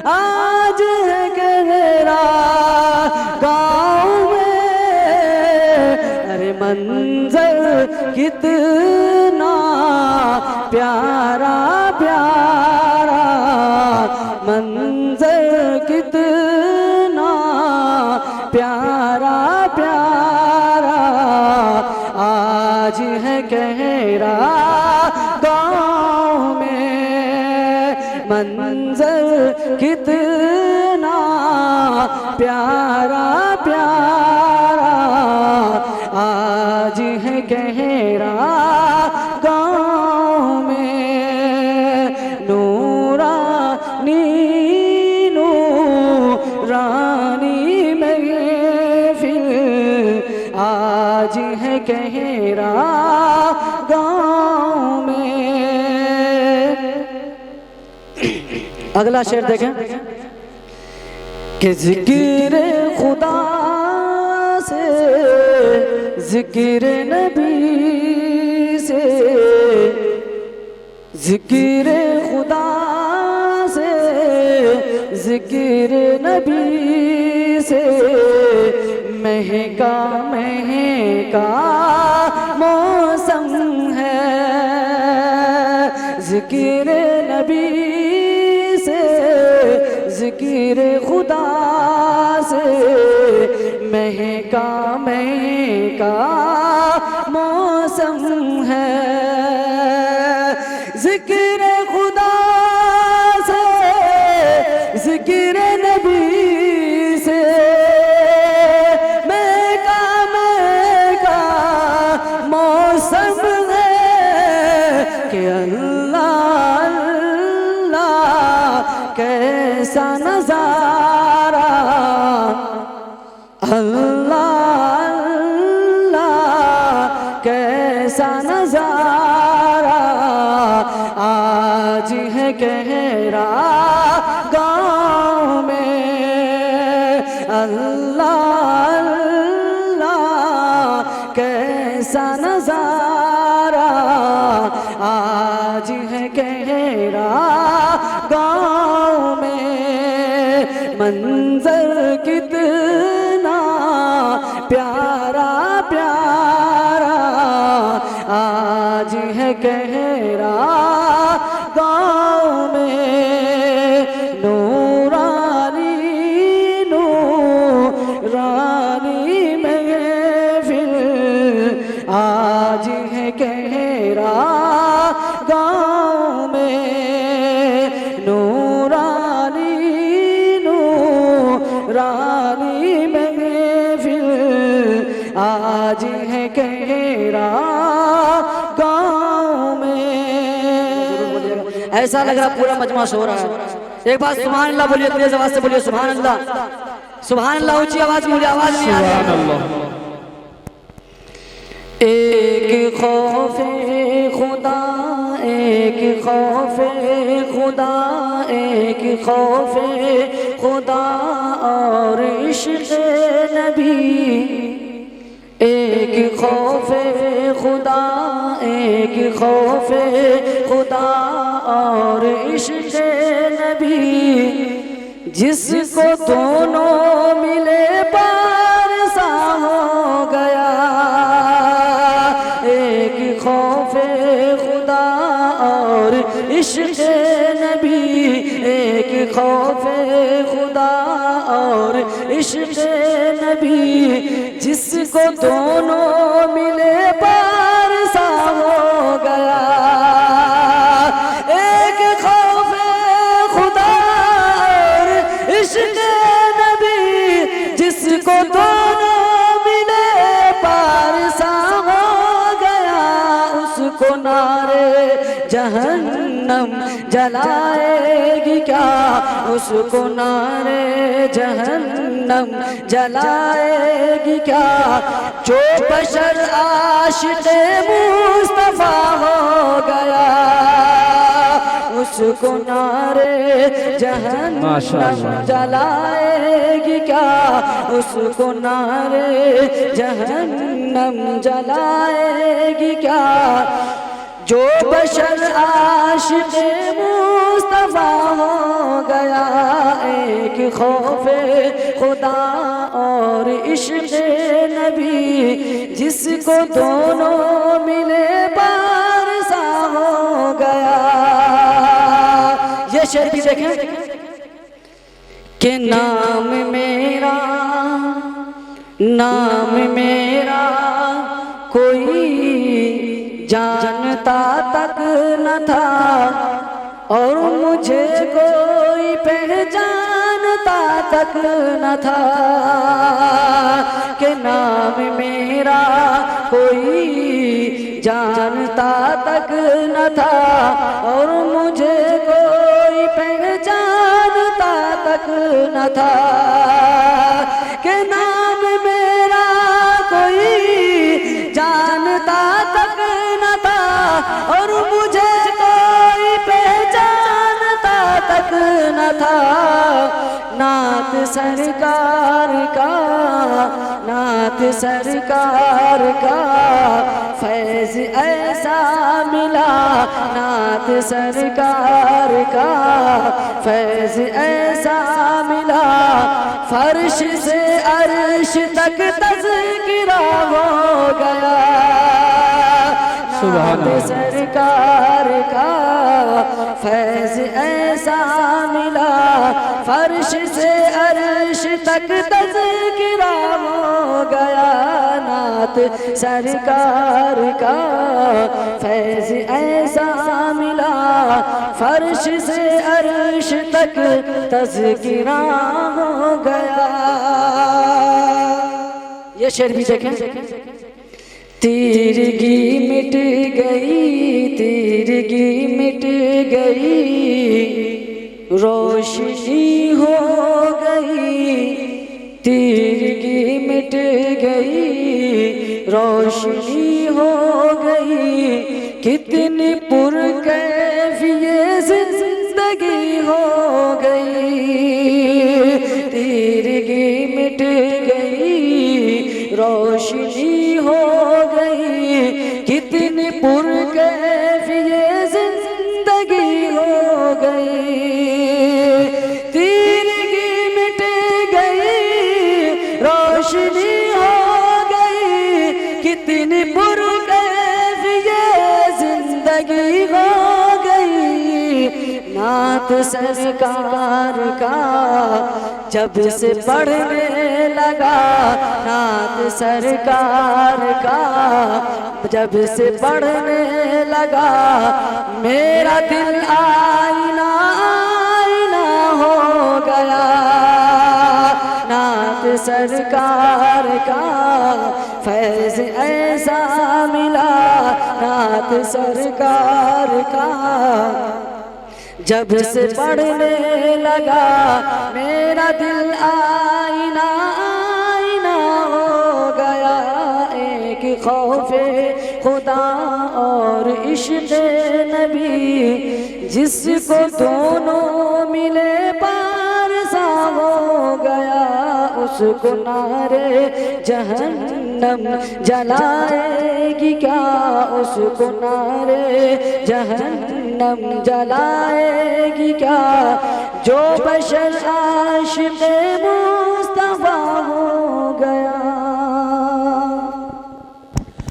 आज है गहरा गाँव में। अरे मंजर कितना प्यारा प्यारा, मंजर कितना प्यारा प्यारा, आज है गहरा गाँव में। मंजर कितना प्यारा प्यारा, आज है गहरा गाँव में। नूरानी नूरानी महफिल आज है गहरा गाँव में। अगला शेर देखें कि जिक्र खुदा से, जिक्र नबी से, जिक्र खुदा से, जिक्र नबी से, महका महका मौसम है। जिक्र नबी से, जिक्र खुदा से, महका महका मौसम है। जिक्र खुदा से, जिक्र नबी से, महका महका मौसम है। कि अल्लाह अल्लाह कैसा नजारा, अल्लाह अल्लाह कैसा नजारा, आज है गहरा गाँव में। अल्लाह अल्लाह कैसा नजारा, आज है गहरा गाँव में। मंजर कितना प्यारा प्यारा, आज है गहरा गाँव में। नूरानी नूरानी महफिल आज है गहरा गाँव में। नूरानी नूरानी महफिल आज है गहरा गाँव में। ऐसा लग रहा पूरा मजमा सो रहा है। एक बार सुभान अल्लाह बोलिए, तेज आवाज से बोलिए सुभान अल्लाह, सुभान अल्लाह। ऊंची आवाज, मुझे आवाज नहीं आ रही। एक खौफे खुदा, एक खौफे खुदा, एक खौफे खुदा और इश्क़ नबी। एक खौफे खुदा, एक खौफे खुदा और इश्क़ नबी, जिसको दोनों मिले पारसा हो गया। एक खौफे खुदा और इश्क़ नबी, एक खौफे खुदा और इश्क़ नबी, जिसको दोनों मिले पारसा हो गया। एक खौफे खुदा और इश्क़ नबी, जिसको दोनों मिले पारसा हो गया। उसको नारे जहन्नम जलाएगी क्या, उसको नारे जहन्नम जलाएगी क्या। जो बशर आशिक़े मुस्तफ़ा हो गया, उसको नारे जहन्नम जलाएगी क्या, उसको नारे जहन्नम जलाएगी क्या। जो बशर आशिक़ मुस्तफ़ा हो गया, एक खौफ़े खुदा और इश्क़ नबी, जिसको दोनों मिले बारसा हो गया। ये शेर भी देखें कि नाम मेरा कोई जानता तक न था, और मुझे कोई पहचानता तक न था। कि नाम मेरा कोई जानता तक न था, और मुझे कोई पहचानता तक न था। कि नाम मेरा कोई जानता तक न था, और मुझे कोई पहचानता तक न था। नात सरकार का, नात सरकार का फैज़ ऐसा मिला, नात सरकार का फैज़ ऐसा मिला। फर्श से अर्श तक तज़किरा हो गया, नात सरकार का फैज़ ऐसा मिला। फर्श से अर्श तक तज़किरा हो गया, नात सरकार का फैज़ ऐसा मिला। फर्श से अर्श तक तज़किरा हो गया। ये शेर भी देखें। तीरगी मिट गई, तीरगी मिट गई, रोशनी हो गई। तीरगी मिट गई, रोशनी हो गई। कितनी पुरकैफ ये जिंदगी हो गई। तीरगी मिट गई, रोशनी हो गई। कितनी पुरकैफ ये जिंदगी हो गई। तीरगी मिट गई, रोशनी हो गई। कितनी पुरकैफ ये जिंदगी हो गई। नात सरकार का जब से पढ़ने लगा, नात सरकार का जब से पढ़ने लगा। मेरा दिल आईना आईना हो गया, नात सरकार का फैज़ ऐसा मिला। नात सरकार का जब से पढ़ने लगा। मेरा दिल आईना आईना हो गया, एक खौफ़े खुदा और इश्क़ नबी, जिसको दोनों मिले पारसा हो गया। उसको नारे जहन्नम जलाएगी क्या, उसको नारे जहन्नम जलाएगी क्या। जो बशर आशिक़